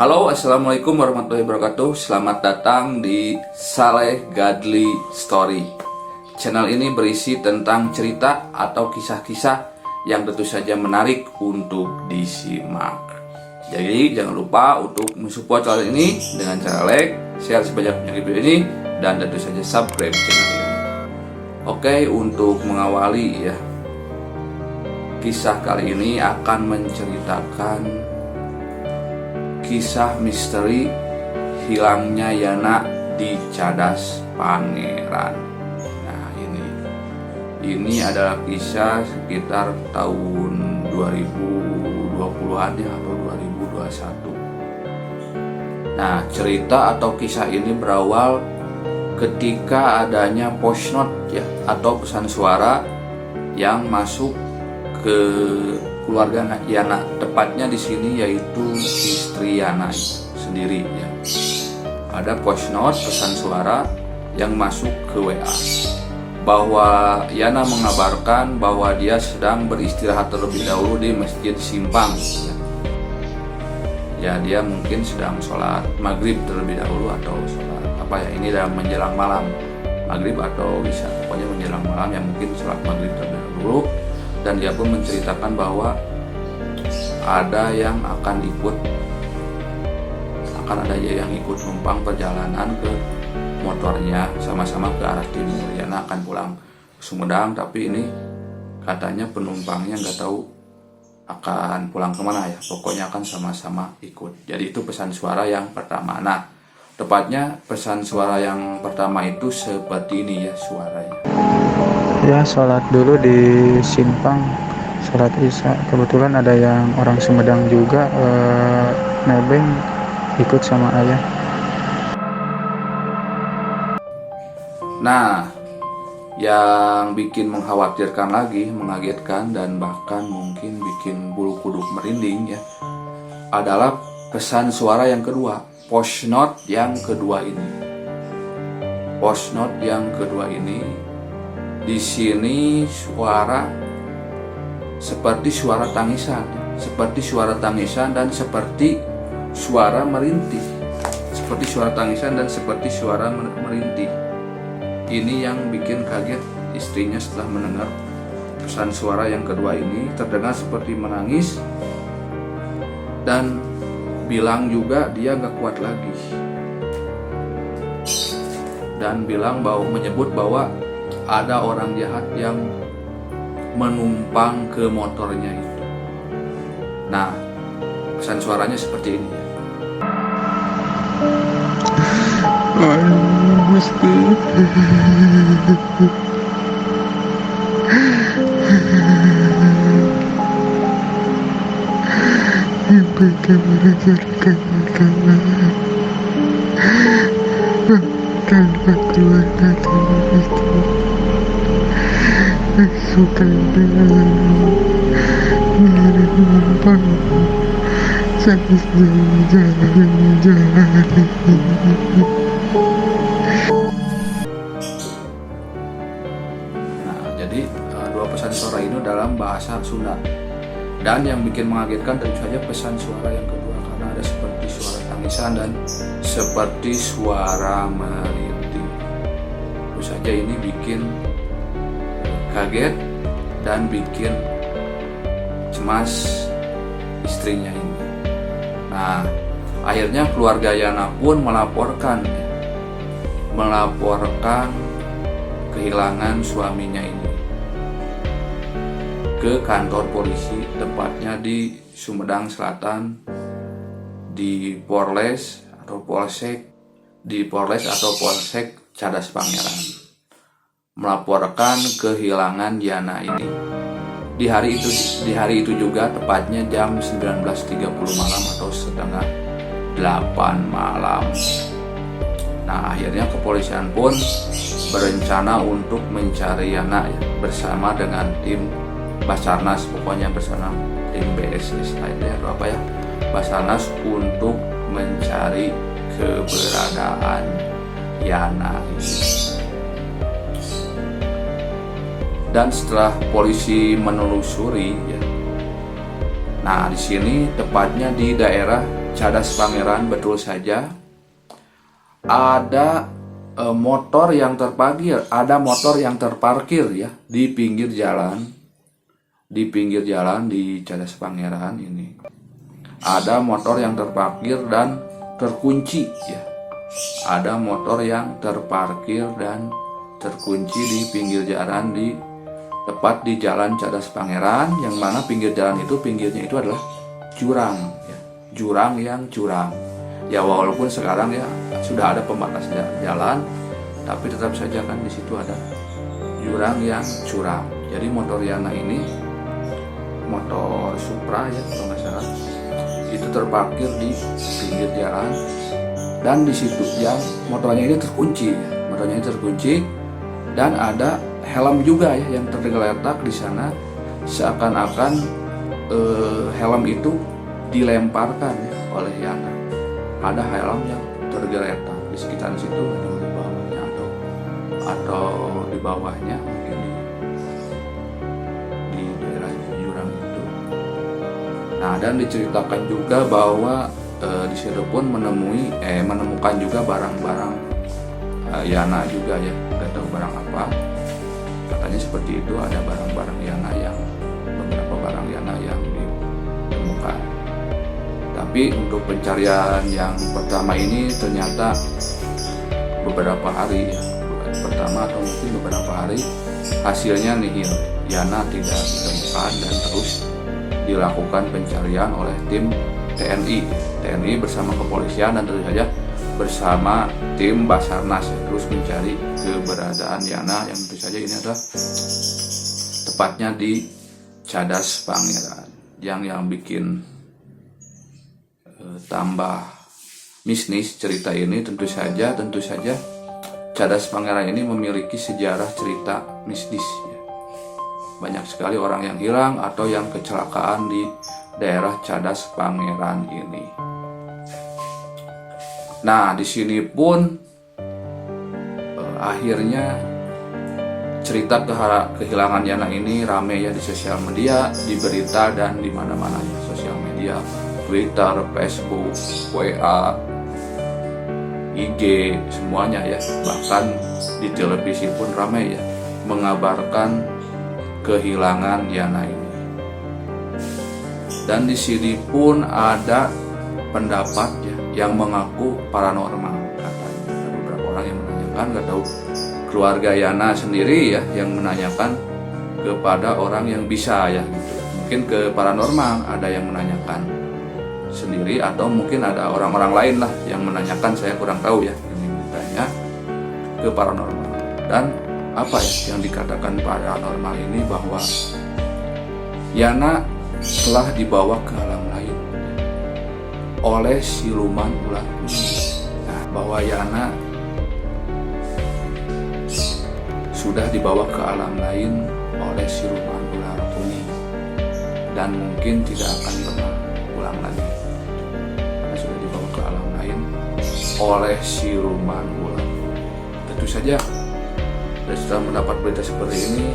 Halo, assalamualaikum warahmatullahi wabarakatuh. Selamat datang di Saleh Gadli Story. Channel ini berisi tentang cerita atau kisah-kisah yang tentu saja menarik untuk disimak. Jadi jangan lupa untuk mensupport channel ini dengan cara like, share sebanyak-banyaknya video ini, dan tentu saja subscribe channel ini. Oke, untuk mengawali ya, kisah kali ini akan menceritakan kisah misteri hilangnya Yana di Cadas Pangeran. Nah, ini adalah kisah sekitar tahun 2020-an ya, atau 2021. Nah, cerita atau kisah ini berawal ketika adanya voice note ya, atau pesan suara yang masuk ke keluarga Yana, tepatnya di sini yaitu istri Yana sendiri ya. Ada voice note pesan suara yang masuk ke WA bahwa Yana mengabarkan bahwa dia sedang beristirahat terlebih dahulu di Masjid Simpang ya. Dia mungkin sedang sholat maghrib terlebih dahulu atau sholat apa ya, ini dalam menjelang malam, maghrib atau isya, pokoknya menjelang malam yang mungkin sholat maghrib terlebih dahulu. Dan dia pun menceritakan bahwa ada yang akan ada yang ikut numpang perjalanan ke motornya sama-sama ke arah timur. Yana akan pulang ke Sumedang, tapi ini katanya penumpangnya nggak tahu akan pulang kemana ya, pokoknya akan sama-sama ikut. Jadi itu pesan suara yang pertama. Nah, tepatnya pesan suara yang pertama itu seperti ini ya suaranya. Ya, sholat dulu di Simpang, sholat isya. Kebetulan ada yang orang Sumedang juga, nebeng ikut sama ayah. Nah, yang bikin mengkhawatirkan lagi, mengagetkan, dan bahkan mungkin bikin bulu kuduk merinding ya, adalah pesan suara yang kedua, voice note yang kedua ini. Voice note yang kedua ini, di sini suara seperti suara tangisan, dan seperti suara merintih, merintih. Ini yang bikin kaget istrinya setelah mendengar pesan suara yang kedua ini. Terdengar seperti menangis dan bilang juga dia gak kuat lagi, dan menyebut bahwa ada orang jahat yang menumpang ke motornya itu. Nah, pesan suaranya seperti ini ya. Aduh, Gusti. Suka menumpang sakit jalan. Nah, jadi dua pesan suara ini dalam bahasa Sunda. Dan yang bikin mengagetkan tentu saja pesan suara yang kedua, karena ada seperti suara tangisan dan seperti suara merintih. Tentu saja ini bikin kaget dan bikin cemas istrinya ini. Nah, akhirnya keluarga Yana pun melaporkan kehilangan suaminya ini ke kantor polisi, tepatnya di Sumedang Selatan, di Polres atau Polsek Cadas Pangeran, melaporkan kehilangan Yana ini. Di hari itu juga, tepatnya jam 19.30 malam atau setengah 8 malam. Nah, akhirnya kepolisian pun berencana untuk mencari Yana ya, bersama dengan tim Basarnas, pokoknya bersama tim BSS atau apa ya, Basarnas, untuk mencari keberadaan Yana ini. Dan setelah polisi menelusuri ya, nah di sini tepatnya di daerah Cadas Pangeran, betul saja. Ada motor yang terparkir ya di pinggir jalan, di Cadas Pangeran ini. Ada motor yang terparkir dan terkunci ya. Ada motor yang terparkir dan terkunci di pinggir jalan, tepat di Jalan Cadas Pangeran, yang mana pinggir jalan itu, pinggirnya itu adalah jurang ya. Jurang yang curam. Ya walaupun sekarang ya sudah ada pembatas jalan, tapi tetap saja kan di situ ada jurang yang curam. Jadi motor Yana ini, motor Supra ya kalau nggak salah, itu terparkir di pinggir jalan, dan di situ yang motornya ini terkunci ya. Motornya ini terkunci dan ada helm juga ya yang tergeletak di sana, seakan-akan helm itu dilemparkan ya oleh Yana. Ada helm yang tergeletak di sekitar situ, atau di bawahnya atau di bawahnya mungkin di daerah jurang itu. Nah, dan diceritakan juga bahwa di situ pun menemukan juga barang-barang Yana juga ya, nggak tahu barang apa. Katanya seperti itu, ada barang-barang Yana yang beberapa barang Yana yang ditemukan. Tapi untuk pencarian yang pertama ini ternyata beberapa hari ya, pertama atau mungkin beberapa hari, hasilnya nihil. Yana tidak ditemukan dan terus dilakukan pencarian oleh tim TNI bersama kepolisian dan tentu saja bersama tim Basarnas ya, terus mencari keberadaan Yana yang tentu saja ini adalah tepatnya di Cadas Pangeran. Yang bikin tambah mistis cerita ini tentu saja Cadas Pangeran ini memiliki sejarah cerita mistis ya. Banyak sekali orang yang hilang atau yang kecelakaan di daerah Cadas Pangeran ini. Nah, di sini pun akhirnya cerita kehilangan Yana ini rame ya di sosial media, di berita dan di mana-mana ya, sosial media, Twitter, Facebook, WA, IG, semuanya ya. Bahkan di televisi pun ramai ya mengabarkan kehilangan Yana ini. Dan di sini pun ada pendapat ya yang mengaku paranormal, katanya. Ada beberapa orang yang menanyakan, nggak tahu keluarga Yana sendiri ya yang menanyakan kepada orang yang bisa ya gitu. Mungkin ke paranormal ada yang menanyakan sendiri, atau mungkin ada orang-orang lain lah yang menanyakan, saya kurang tahu ya. Ini bertanya ke paranormal. Dan apa ya yang dikatakan paranormal ini, bahwa Yana telah dibawa ke alam lain oleh siluman ular kuning. Nah, bahwa Yana sudah dibawa ke alam lain oleh siluman ular kuning dan mungkin tidak akan pernah pulang lagi, karena sudah dibawa ke alam lain oleh siluman ular. Tentu saja, dan setelah mendapat berita seperti ini,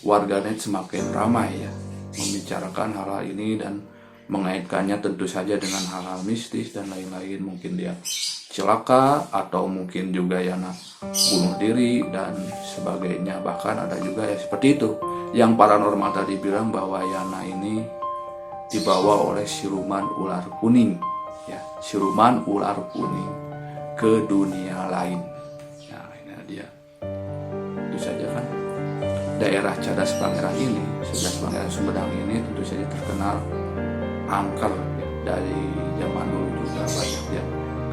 warganet semakin ramai ya membicarakan hal-hal ini dan mengaitkannya tentu saja dengan hal-hal mistis dan lain-lain. Mungkin dia celaka atau mungkin juga Yana bunuh diri dan sebagainya. Bahkan ada juga ya seperti itu yang paranormal tadi bilang bahwa Yana ini dibawa oleh siluman ular kuning ya, siluman ular kuning ke dunia lain. Nah, ini dia. Itu saja kan daerah Cadas Pangeran ini, Cadas Pangeran Sumedang ini tentu saja terkenal angker ya. Dari zaman dulu juga banyak ya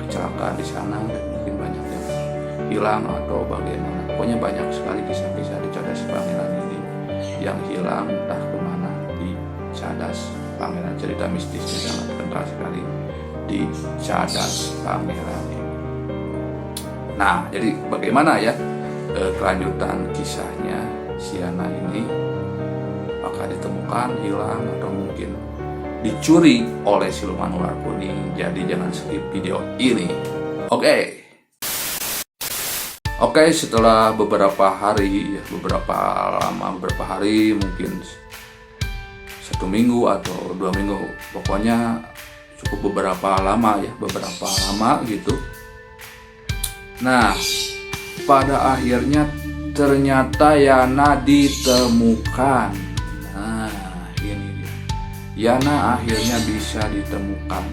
kecelakaan di sana, dan mungkin banyak yang hilang atau bagaimana. Pokoknya banyak sekali kisah-kisah di Cadas Pangeran ini yang hilang entah kemana di Cadas Pangeran. Cerita mistisnya sangat kental sekali di Cadas Pangeran ini. Nah, jadi bagaimana ya kelanjutan kisahnya si Yana ini? Apakah ditemukan, hilang, atau mungkin dicuri oleh siluman ular kuning? Jadi jangan skip video ini. Oke, setelah beberapa hari, beberapa hari, mungkin 1 minggu atau 2 minggu, pokoknya cukup beberapa lama gitu. Nah, pada akhirnya ternyata Yana ditemukan. Nah, ini dia. Yana akhirnya bisa ditemukan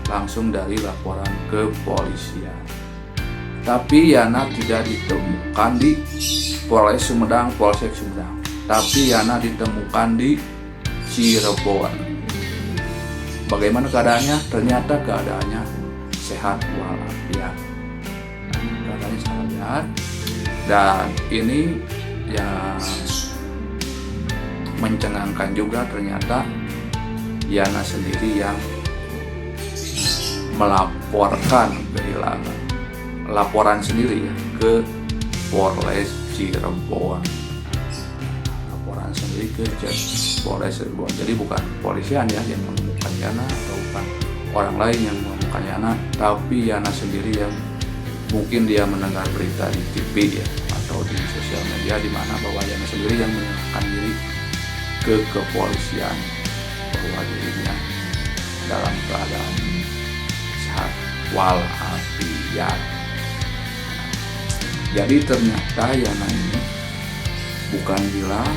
langsung dari laporan kepolisian. Tapi Yana tidak ditemukan di Polsek Sumedang, tapi Yana ditemukan di Cirebon. Bagaimana keadaannya? Ternyata keadaannya sehat walafiat. Keadaannya sehat. Dan ini yang mencengangkan juga, ternyata Yana sendiri yang melaporkan kehilangan. Laporan sendiri ya ke Polres Cirebon. Laporan sendiri ke Polres Cirebon. Jadi bukan kepolisian ya yang menemukan Yana, atau bukan orang lain yang menemukan Yana, tapi Yana sendiri yang mungkin dia mendengar berita di TV ya atau di sosial media, di mana bahwa Yana sendiri yang menyerahkan diri ke kepolisian bahwa dirinya dalam keadaan sehat walafiat. Jadi ternyata Yana ini bukan hilang,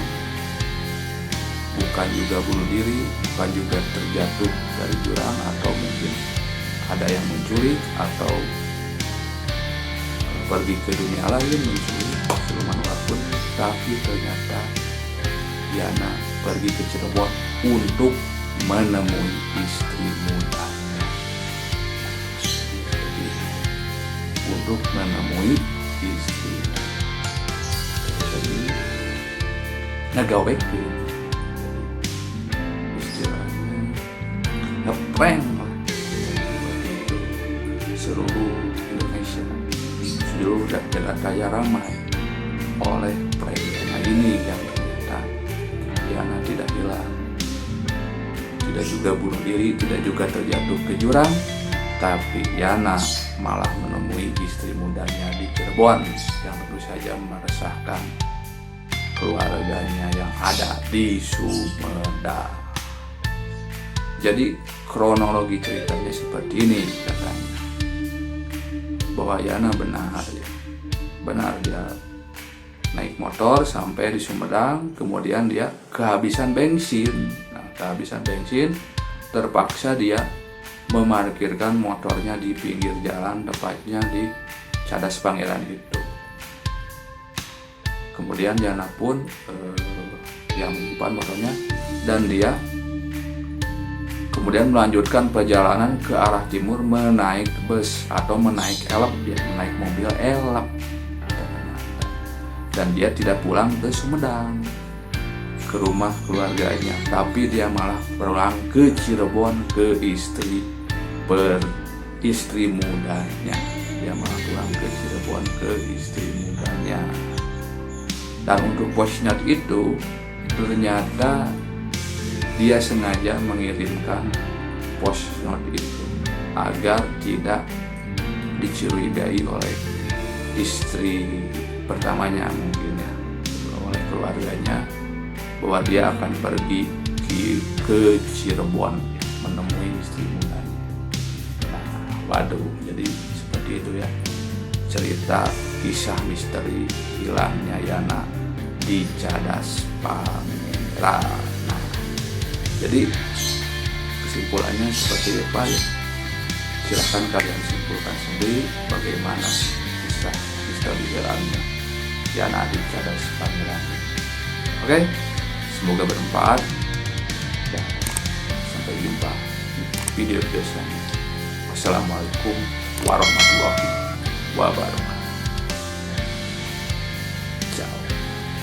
bukan juga bunuh diri, bukan juga terjatuh dari jurang, atau mungkin ada yang menculik atau pergi ke dunia lain menculik siluman ular pun, tapi ternyata Yana pergi ke Cirebon untuk menemui istri mudanya. Untuk menemui istri. Jadi ngagawe ke istilahnya ngeprank seluruh Indonesia, seluruh jagat raya ramai oleh pranknya ini yang ternyata Yana tidak hilang, tidak juga bunuh diri, tidak juga terjatuh ke jurang, tapi Yana malah menemui istri mudanya di Cirebon yang tentu saja meresahkan keluarganya yang ada di Sumedang. Jadi kronologi ceritanya seperti ini katanya, bahwa Yana benar dia naik motor sampai di Sumedang, kemudian dia kehabisan bensin. Nah, kehabisan bensin, terpaksa dia memarkirkan motornya di pinggir jalan, tepatnya di Cadas Pangeran itu. Kemudian Yana pun yang menyimpan motornya, dan dia kemudian melanjutkan perjalanan ke arah timur menaik bus atau menaik elep, ya, menaik mobil elep. Dan dia tidak pulang ke Sumedang, ke rumah keluarganya, tapi dia malah pulang ke Cirebon ke istri mudanya. Dia malah pulang ke Cirebon ke istri mudanya. Dan untuk voice note itu ternyata dia sengaja mengirimkan voice note itu agar tidak dicurigai oleh istri pertamanya, mungkin ya, oleh keluarganya, bahwa dia akan pergi ke Cirebon menemui istri mudanya. Nah, waduh, jadi seperti itu ya cerita kisah misteri hilangnya Yana di Cadas Pangeran. Nah, jadi kesimpulannya seperti apa ya? Silahkan kalian simpulkan sendiri bagaimana kisah misteri hilangnya Yana di Cadas Pangeran. Oke, semoga bermanfaat dan sampai jumpa di video selanjutnya. Wassalamualaikum warahmatullahi wabarakatuh.